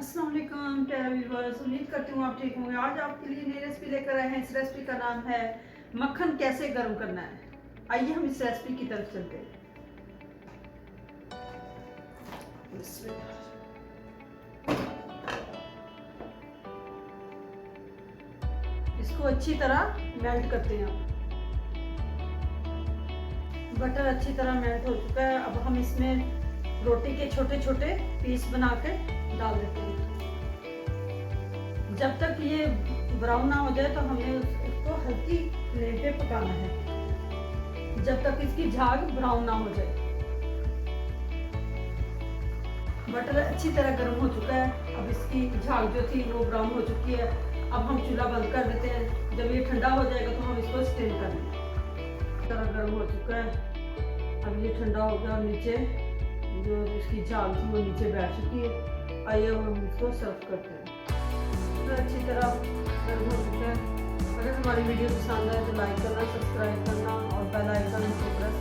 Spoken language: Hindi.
अस्सलाम वालेकुम प्यारे व्यूअर्स, उम्मीद करती हूँ आप ठीक होंगे। आज आपके लिए नई रेसिपी लेकर आए हैं। इस रेसिपी का नाम है मक्खन कैसे गर्म करना है। आइए हम इस रेसिपी की तरफ चलते हैं। इसको अच्छी तरह मेल्ट करते हैं। बटर अच्छी तरह मेल्ट हो चुका है। अब हम इसमें रोटी के छोटे छोटे पीस बना के डाल देते हैं। जब तक ये ब्राउन ना हो जाए तो हमें उसको हल्की फ्लेम पे पकाना है, जब तक इसकी झाग ब्राउन ना हो जाए। बटर अच्छी तरह गर्म हो चुका है। अब इसकी झाग जो थी वो ब्राउन हो चुकी है। अब हम चूल्हा बंद कर देते हैं। जब ये ठंडा हो जाएगा तो हम इसको स्टीम कर लेंगे। तरह गर्म हो चुका है। अब ये ठंडा हो गया और नीचे जो इसकी झाग थी वो नीचे बैठ चुकी है। आइए हम इसको सर्व करते हैं। तो अच्छी तरह गर्म हो चुका है। अगर हमारी वीडियो पसंद आए तो लाइक करना, सब्सक्राइब करना और बेल आइकन को प्रेस